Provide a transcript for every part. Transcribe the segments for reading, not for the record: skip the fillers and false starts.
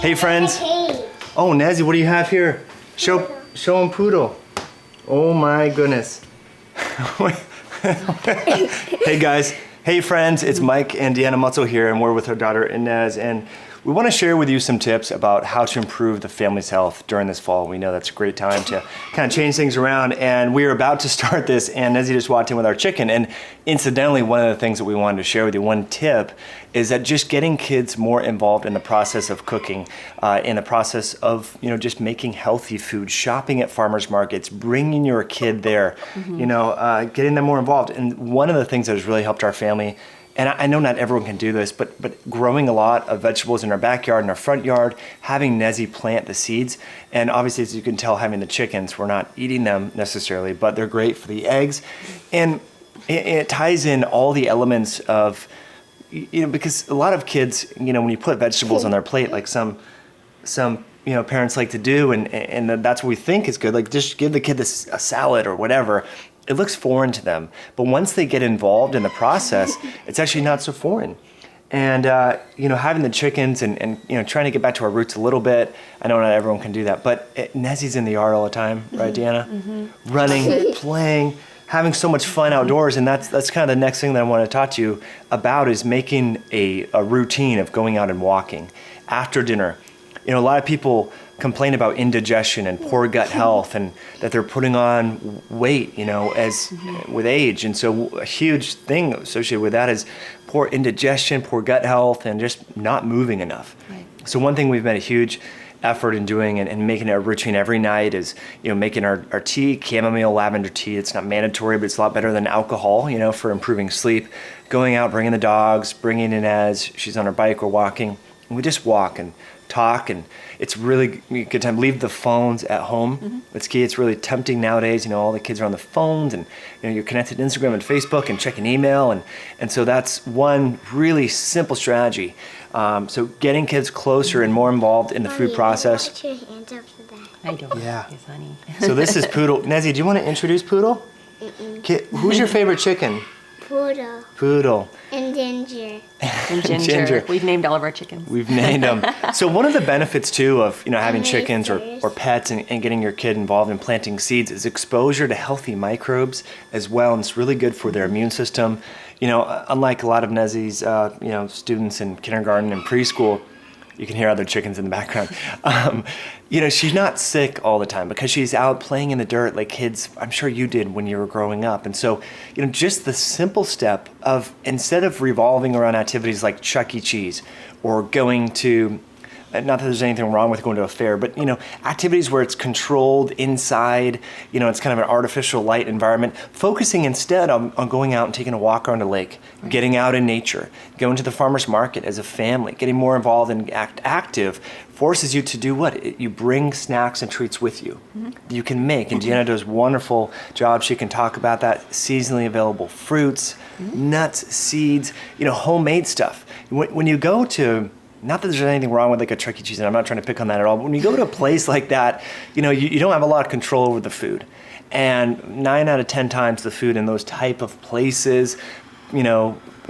Hey friends. Oh, Nezzy, what do you have here? Show him Poodle. Oh my goodness. Hey guys. Hey friends, it's Mike and Deanna Mutzel here, and we're with our daughter Inez, and we want to share with you some tips about how to improve the family's health during this fall. We know that's a great time to kind of change things around, and we are about to start this, and Nezzy just walked in with our chicken, and incidentally, one of the things that we wanted to share with you, one tip, is that just getting kids more involved in the process of cooking, in the process of, just making healthy food, shopping at farmers markets, bringing your kid there, getting them more involved. And one of the things that has really helped our family, and I know not everyone can do this, but growing a lot of vegetables in our backyard, in our front yard, having Nezzy plant the seeds, and obviously, as you can tell, having the chickens, we're not eating them necessarily, but they're great for the eggs. And it ties in all the elements of, because a lot of kids, when you put vegetables on their plate, like some parents like to do, and that's what we think is good, like just give the kid a salad or whatever, it looks foreign to them. But once they get involved in the process, it's actually not so foreign. And, having the chickens and trying to get back to our roots a little bit. I know not everyone can do that, but Nezzy's in the yard all the time, right, Deanna? Mm-hmm. Running, playing, having so much fun outdoors. And that's kind of the next thing that I want to talk to you about is making a routine of going out and walking after dinner. A lot of people complain about indigestion and poor gut health, and that they're putting on weight, as with age. And so a huge thing associated with that is poor indigestion, poor gut health, and just not moving enough. Right. So one thing we've made a huge effort in doing and making it a routine every night is, making our tea, chamomile lavender tea. It's not mandatory, but it's a lot better than alcohol, for improving sleep. Going out, bringing the dogs, bringing Inez, she's on her bike or walking, and we just walk and talk, and it's really a good time. Leave the phones at home. Mm-hmm. It's key. It's really tempting nowadays. All the kids are on the phones, and you're connected to Instagram and Facebook and checking email, and so that's one really simple strategy. So getting kids closer and more involved in the food process. Put your hands up for that. I don't. Yeah. Yes, honey. So this is Poodle. Nezzy, do you want to introduce Poodle? Who's your favorite chicken? Poodle. Poodle. And Ginger. And Ginger. We've named all of our chickens. We've named them. So one of the benefits too of having chickens or pets and getting your kid involved in planting seeds is exposure to healthy microbes as well, and it's really good for their immune system. Unlike a lot of Nezzy's students in kindergarten and preschool, you can hear other chickens in the background. She's not sick all the time because she's out playing in the dirt like kids, I'm sure you did when you were growing up. And so, just the simple step of, instead of revolving around activities like Chuck E. Cheese or going to, not that there's anything wrong with going to a fair, but, activities where it's controlled inside, it's kind of an artificial light environment, focusing instead on going out and taking a walk around a lake, getting out in nature, going to the farmer's market as a family, getting more involved and active forces you to do what? You bring snacks and treats with you. Mm-hmm. You can make, and Deanna does a wonderful job. She can talk about that. Seasonally available fruits, nuts, seeds, homemade stuff. When you go to, not that there's anything wrong with like a Chuck E. Cheese, and I'm not trying to pick on that at all, but when you go to a place like that, you don't have a lot of control over the food. And 9 out of 10 times the food in those type of places,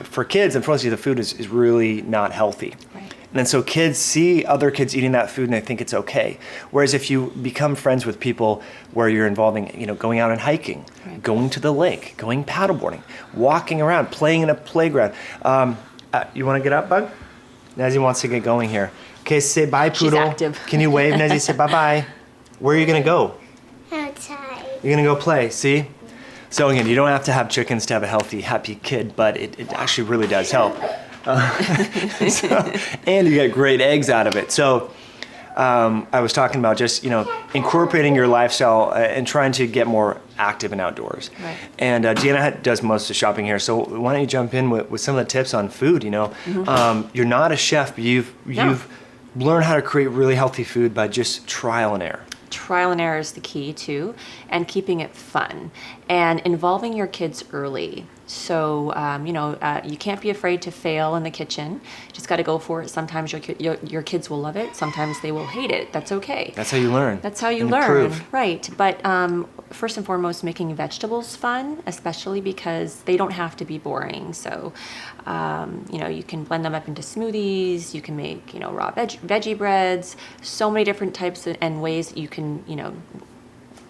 for kids, unfortunately, the food is really not healthy. Right. And then so kids see other kids eating that food and they think it's okay. Whereas if you become friends with people where you're involving, going out and hiking, right, going to the lake, going paddleboarding, walking around, playing in a playground. You want to get up, Bug? Nezzy wants to get going here. Okay, say bye, Poodle. She's active. Can you wave, Nezzy? Say bye-bye. Where are you going to go? Outside. You're going to go play, see? So again, you don't have to have chickens to have a healthy, happy kid, but it actually really does help. And you get great eggs out of it. So I was talking about just, incorporating your lifestyle and trying to get more active and outdoors. Right. And Deanna does most of the shopping here. So why don't you jump in with some of the tips on food, Mm-hmm. You're not a chef, but you've learned how to create really healthy food by just trial and error. Trial and error is the key too, and keeping it fun and involving your kids early. So, you can't be afraid to fail in the kitchen. Just got to go for it. Sometimes your kids will love it. Sometimes they will hate it. That's okay. That's how you learn. That's how you and learn. Improve. Right. But first and foremost, making vegetables fun, especially because they don't have to be boring. So, you can blend them up into smoothies. You can make, raw veggie breads. So many different types and ways that you can,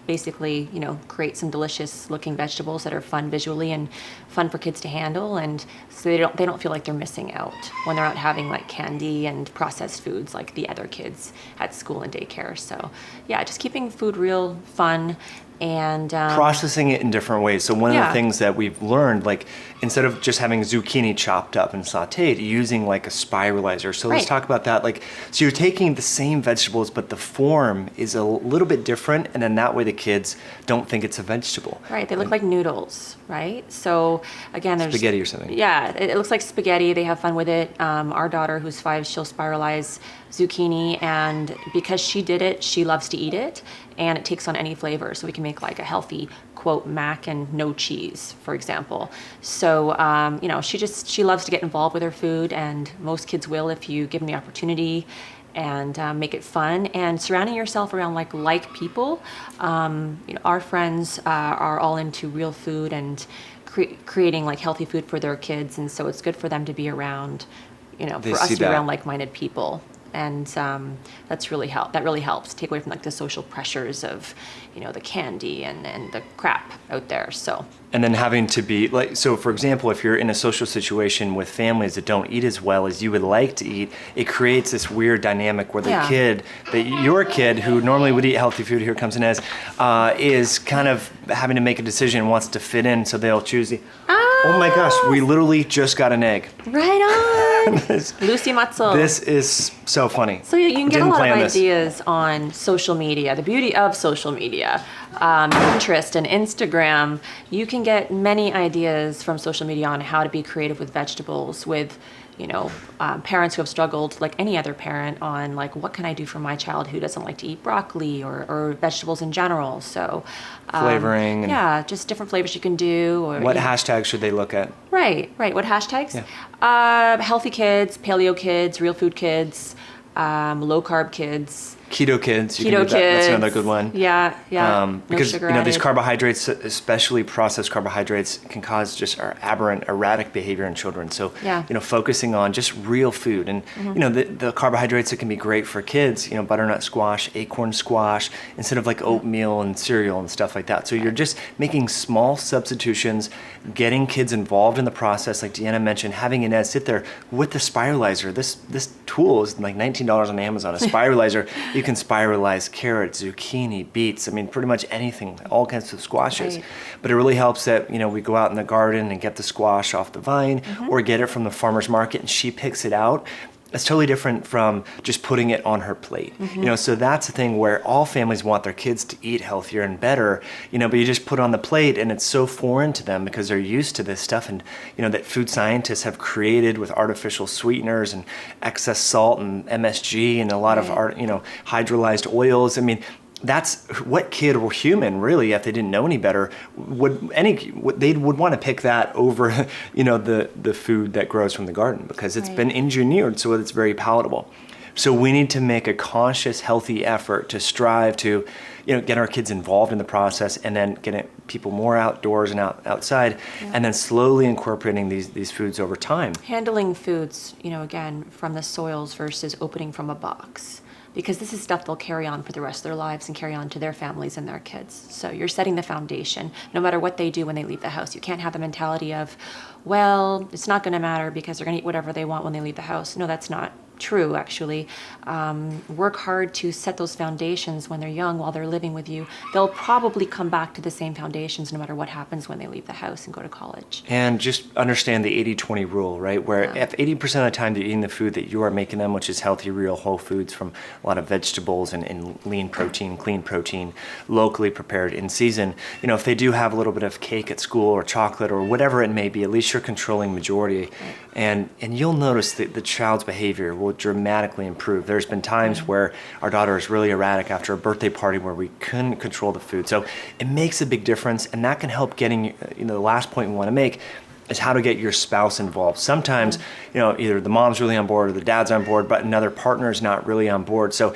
basically, create some delicious looking vegetables that are fun visually and fun for kids to handle, and so they don't feel like they're missing out when they're out having like candy and processed foods like the other kids at school and daycare. So yeah, just keeping food real fun and processing it in different ways. So one of the things that we've learned, like instead of just having zucchini chopped up and sauteed, using like a spiralizer. So let's talk about that. Like, so you're taking the same vegetables, but the form is a little bit different, and then that way the kids don't think it's a vegetable. Right, they look like noodles, right? So again, there's spaghetti or something. Yeah, it looks like spaghetti. They have fun with it. Our daughter, who's 5, she'll spiralize zucchini, and because she did it, she loves to eat it, and it takes on any flavor. So we can make like a healthy, quote, mac and no cheese, for example. So, she loves to get involved with her food, and most kids will if you give them the opportunity and make it fun, and surrounding yourself around like people. Our friends are all into real food and creating like healthy food for their kids, and so it's good for them to be around, for us to be around like-minded people. And that really helps take away from like the social pressures of, the candy and the crap out there. So. And then having to be like, so for example, if you're in a social situation with families that don't eat as well as you would like to eat, it creates this weird dynamic where your kid who normally would eat healthy food, here comes Inez, is kind of having to make a decision and wants to fit in, so they'll choose oh my gosh, we literally just got an egg. Right on. Lucy Mutzel. This is so funny. So you can get a lot of ideas on social media. The beauty of social media, Pinterest and Instagram, you can get many ideas from social media on how to be creative with vegetables, with parents who have struggled like any other parent on like, what can I do for my child who doesn't like to eat broccoli or vegetables in general. So flavoring. Just different flavors you can do. Or what hashtags should they look at? Right. What hashtags? Yeah. Healthy kids, paleo kids, real food kids, low carb kids. Keto kids. That's another good one. Yeah. Because sugar added. these carbohydrates, especially processed carbohydrates, can cause just our aberrant, erratic behavior in children. So focusing on just real food, and the carbohydrates that can be great for kids. Butternut squash, acorn squash, instead of like oatmeal and cereal and stuff like that. So you're just making small substitutions, getting kids involved in the process. Like Deanna mentioned, having Inez sit there with the spiralizer. This tool is like $19 on Amazon. A spiralizer. You can spiralize carrots, zucchini, beets. I mean, pretty much anything, all kinds of squashes. Right. But it really helps that, we go out in the garden and get the squash off the vine, or get it from the farmer's market and she picks it out. It's totally different from just putting it on her plate. So that's the thing where all families want their kids to eat healthier and better, but you just put it on the plate and it's so foreign to them because they're used to this stuff, and that food scientists have created with artificial sweeteners and excess salt and MSG and a lot of hydrolyzed oils. I mean, that's what kid or human really, if they didn't know any better, would want to pick that over the food that grows from the garden, because it's been engineered so it's very palatable. So we need to make a conscious, healthy effort to strive to get our kids involved in the process, and then getting people more outdoors and outside, and then slowly incorporating these foods over time. Handling foods, again, from the soils versus opening from a box. Because this is stuff they'll carry on for the rest of their lives and carry on to their families and their kids. So you're setting the foundation, no matter what they do when they leave the house. You can't have the mentality of, well, it's not going to matter because they're going to eat whatever they want when they leave the house. No, that's not true, actually. Work hard to set those foundations when they're young, while they're living with you. They'll probably come back to the same foundations no matter what happens when they leave the house and go to college. And just understand the 80-20 rule, right? Where if 80% of the time they're eating the food that you are making them, which is healthy, real, whole foods from a lot of vegetables and lean protein, clean protein, locally prepared in season, if they do have a little bit of cake at school or chocolate or whatever it may be, at least you're controlling majority. And you'll notice that the child's behavior will dramatically improve. There's been times where our daughter is really erratic after a birthday party where we couldn't control the food. So it makes a big difference, and that can help getting, the last point we want to make is how to get your spouse involved. Sometimes, either the mom's really on board or the dad's on board, but another partner is not really on board. So,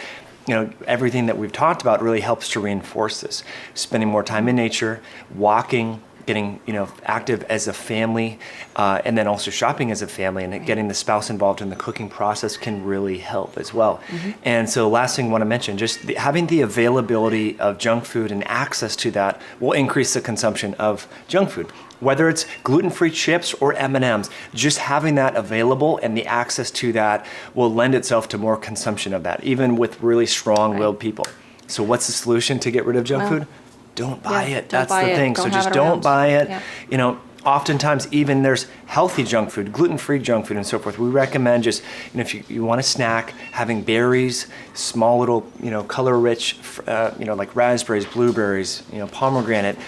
everything that we've talked about really helps to reinforce this. Spending more time in nature, walking, getting active as a family, and then also shopping as a family, and getting the spouse involved in the cooking process can really help as well. And so last thing I want to mention, just having the availability of junk food and access to that will increase the consumption of junk food. Whether it's gluten-free chips or M&Ms, just having that available and the access to that will lend itself to more consumption of that, even with really strong-willed people. So what's the solution to get rid of junk food? Don't buy it. That's the thing. So just don't buy it. Yeah. Oftentimes even there's healthy junk food, gluten-free junk food and so forth. We recommend just, if you want to snack, having berries, small little, color-rich, like raspberries, blueberries, pomegranate,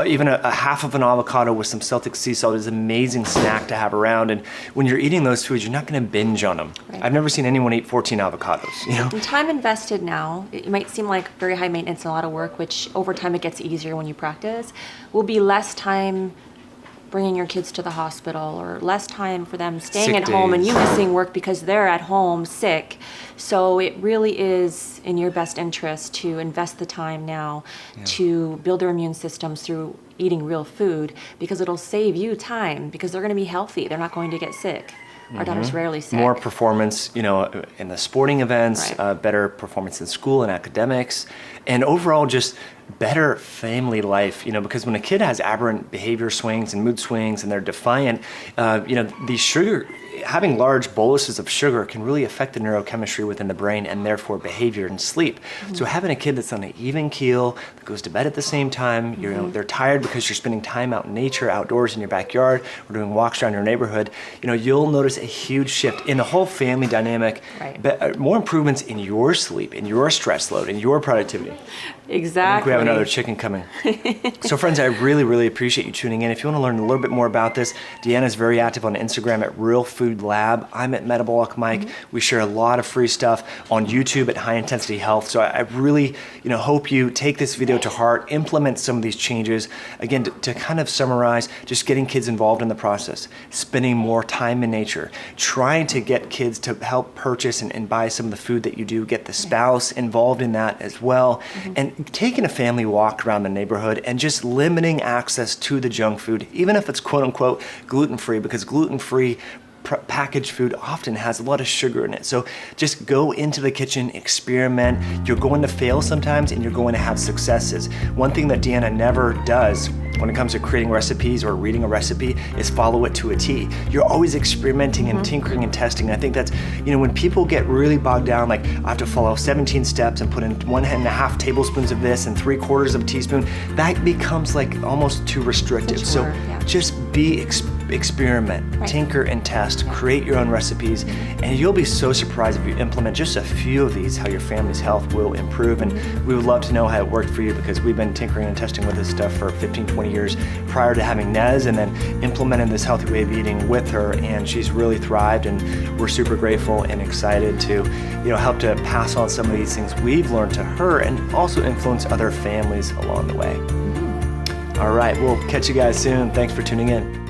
even a half of an avocado with some Celtic sea salt is an amazing snack to have around. And when you're eating those foods, you're not going to binge on them. Right. I've never seen anyone eat 14 avocados. And time invested now, it might seem like very high maintenance and a lot of work, which over time it gets easier when you practice, will be less time bringing your kids to the hospital, or less time for them staying at home and you missing work because they're at home sick. So it really is in your best interest to invest the time now to build their immune systems through eating real food, because it'll save you time, because they're going to be healthy. They're not going to get sick. Our daughter's rarely sick. More performance, in the sporting events, better performance in school and academics, and overall just better family life, because when a kid has aberrant behavior swings and mood swings and they're defiant, the sugar, having large boluses of sugar can really affect the neurochemistry within the brain and therefore behavior and sleep. So having a kid that's on an even keel, that goes to bed at the same time, they're tired because you're spending time out in nature, outdoors in your backyard, or doing walks around your neighborhood, you'll notice a huge shift in the whole family dynamic, more improvements in your sleep, in your stress load, in your productivity. Exactly. I think we have another chicken coming. So friends, I really, really appreciate you tuning in. If you want to learn a little bit more about this, Deanna is very active on Instagram at Real Food Lab. I'm at Metabolic Mike. We share a lot of free stuff on YouTube at High Intensity Health. So I really, hope you take this video to heart, implement some of these changes. Again, to kind of summarize, just getting kids involved in the process, spending more time in nature, trying to get kids to help purchase and buy some of the food that you do, get the spouse involved in that as well, and taking a family walk around the neighborhood and just limiting access to the junk food, even if it's quote unquote gluten-free, because gluten-free packaged food often has a lot of sugar in it. So just go into the kitchen, experiment. You're going to fail sometimes and you're going to have successes. One thing that Deanna never does when it comes to creating recipes or reading a recipe is follow it to a T. You're always experimenting and tinkering and testing. I think that's, when people get really bogged down, like I have to follow 17 steps and put in 1.5 tablespoons of this and 3/4 of a teaspoon, that becomes like almost too restrictive. So just experiment, tinker and test, create your own recipes, and you'll be so surprised if you implement just a few of these, how your family's health will improve. And we would love to know how it worked for you, because we've been tinkering and testing with this stuff for 15, 20 years prior to having Nez, and then implemented this healthy way of eating with her, and she's really thrived, and we're super grateful and excited to help to pass on some of these things we've learned to her and also influence other families along the way. All right, we'll catch you guys soon. Thanks for tuning in.